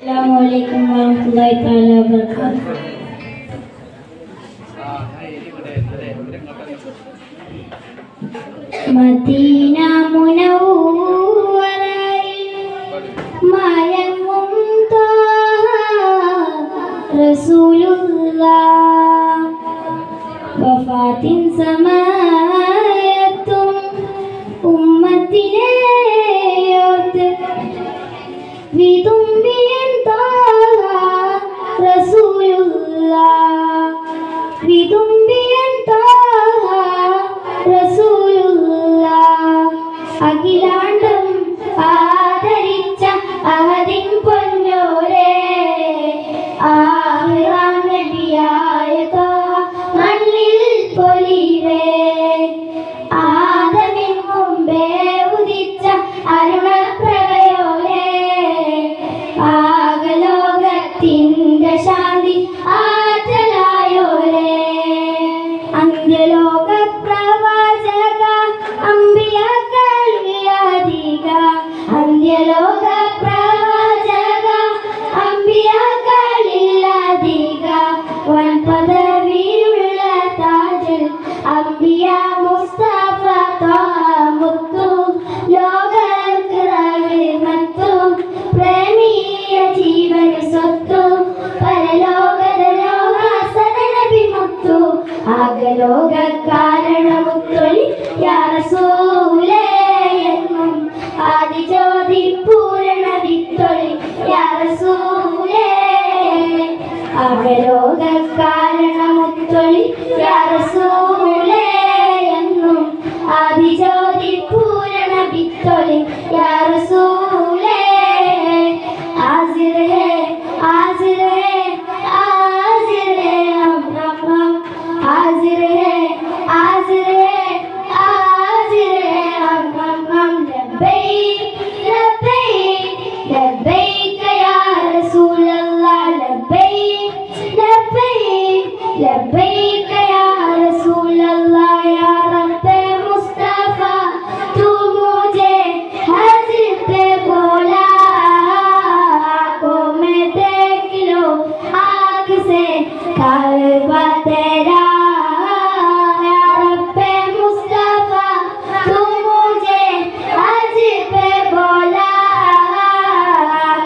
Assalamualaikum warahmatullahi taala wabarakatuh. Medina മുനവ്വറയിൽ മയങ്ങും ത്വാഹ റസൂലുള്ളാഹ് വഫാത്തിൻ സമയത്തും ഉമ്മത്തിനെ ഓർത്ത് വിതുമ്പിയൻ ത്വാഹ റസൂലുള്ളാഹ് വിതുമ്പിയൻ ത്വാഹ റസൂലുള്ളാഹ് അഖിലാണ്ടം ആദരിച്ച അഹദിൻ പൊന്നോരേ ആഹിറാം നബിയായ ത്വാഹ മണ്ണിൽ പൊലിവേ ആദമിൻ മുമ്പേ ഉദിച്ച അരുണപ്രഭയോരേ ആകലോകത്തിൻ്റെ ശാന്തി ആറ്റലായോരേ അന്ത്യലോക പ്രവാചക അമ്പിയാക്കളിലധിക അന്ത്യലോക പ്രവാചക അമ്പിയാക്കളിലധിക വൻ പദവിയുള്ള താജുൽ അമ്പിയ മുസ്തഫ ത്വാഹ മുത്തു ലോകർക്ക് റഹ്മത്തു പ്രേമീയ ജീവന സ്വത്തു പരലോകലോക സദനബി മുത്തു ആകലോക കാരണമുത്തൊളി യാ റസൂലേ എന്നും ആദിജ്യോതി പൂരണ വിത്തൊളി യാ റസൂലേ ആകലോക കാരണമുത്തൊളി യാ റസൂലേ എന്നും ആദിജ്യോതി പൂരണ വിത്തൊളി യാ റസൂലേ हाजिर है हाजिर है हाजिर है हम हाजिर है हाजिर है हाजिर है हम लब्बैक लब्बैक लब्बैक या रसूल अल्लाह लब्बैक लब्बैक लब्बैक या रसूल अल्लाह या रब्बे मुस्तफा तू मुझे हज पे बोला काबा तेरा या रब्बे मुस्तफा तू मुझे हज पे बोला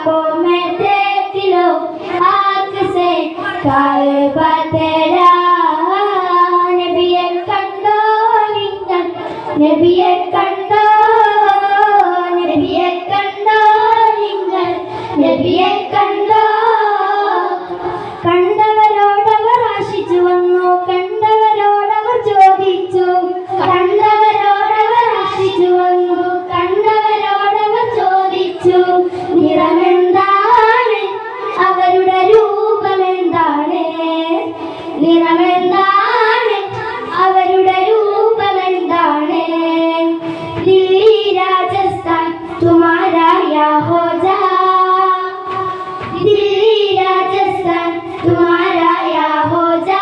को मैं देख लो आँख से काबा तेरा नबिയെ കണ്ടോ നിങ്ങൾ നബിയെ കണ്ടോ നബിയെ കണ്ടോ നിങ്ങൾ നബിയെ കണ്ടോ കണ്ടവരോടവർ ആശിച്ചു വന്നു കണ്ടവരോടവർ ചോദിച്ചു കണ്ടവരോടവർ ആശിച്ചു വന്നു കണ്ടവരോടവർ ചോദിച്ചു നിറമെന്താണ് അവരുടെ രൂപമെന്താണ് നിറമെന്താണ് അവരുടെ രൂപമെന്താണ് ദില്ലി രാജസ്ഥാൻ തുമാരാ യാ ഹോ ജാ दिल्ली राजस्थान तुम्हारा या हो जा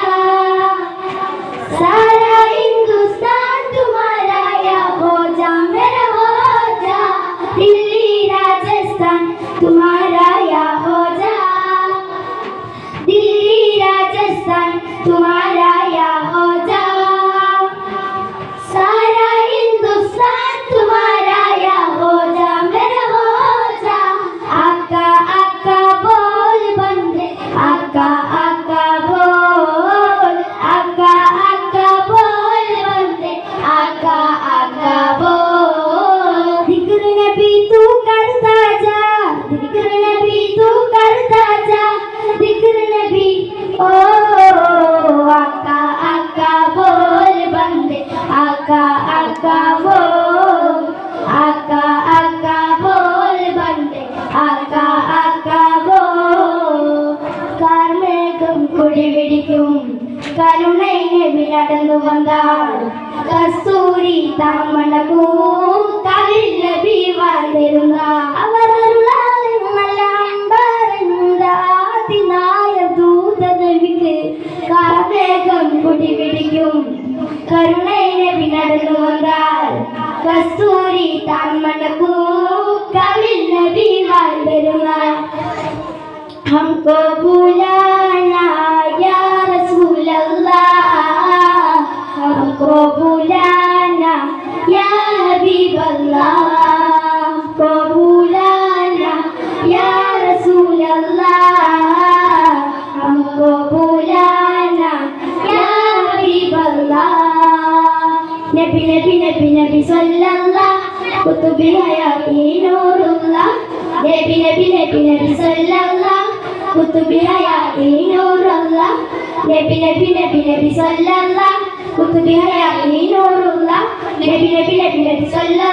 सारा हिंदुस्तान तुम्हारा या हो जा मेरा हो जा दिल्ली राजस्थान तुम्हारा या हो जा दिल्ली राजस्थान तुम्हारा या हो जा सारा हिंदुस्तान तुम्हारा या हो जा मेरा हो जा आका आका बोल बंदे आका आका बोल आका आका बोल बंदे आका आका बोल जिक्र नबी तू करता जा जिक्र नबी तू करता जा जिक्र नबी ओ आका आका बोल बंदे आका आका बोल आका आका बोल बंदे आका आका बोल കാർമേഘം കുടിപിടിക്കും കരുണൈ നബി നടന്നു വന്നാൽ കസ്തൂരി താമണക്കും കവിൽ നബി വന്നിരുന്ന അവർ അരുളാലെന്നല്ല അമ്പാരന്താതിനായ ദൂത നബിക്ക് കാർമേഘം കുടിപിടിക്കും കരുണൈ നബി നടന്നു വന്നാൽ കസ്തൂരി താമണക്കും കവിൽ നബി വന്നിരുന്ന हमको बुलाना या रसूल अल्लाह, हमको बुलाना या हबीब अल्लाह, हमको बुलाना या रसूल अल्लाह, हमको बुलाना या हबीब अल्लाह। नबी नबी नबी नबी सल्लल्लाह कुतुबी हयाती नूरुल्लाह, नबी नबी नबी नबी सल्लल्लाह कुतुबी हयाती नूरुल्लाह, नबी नबी नबी नबी सल्लल्लाह कुतुबी हयाती नूरुल्लाह, नबी नबी नबी नबी सल्लल्लाह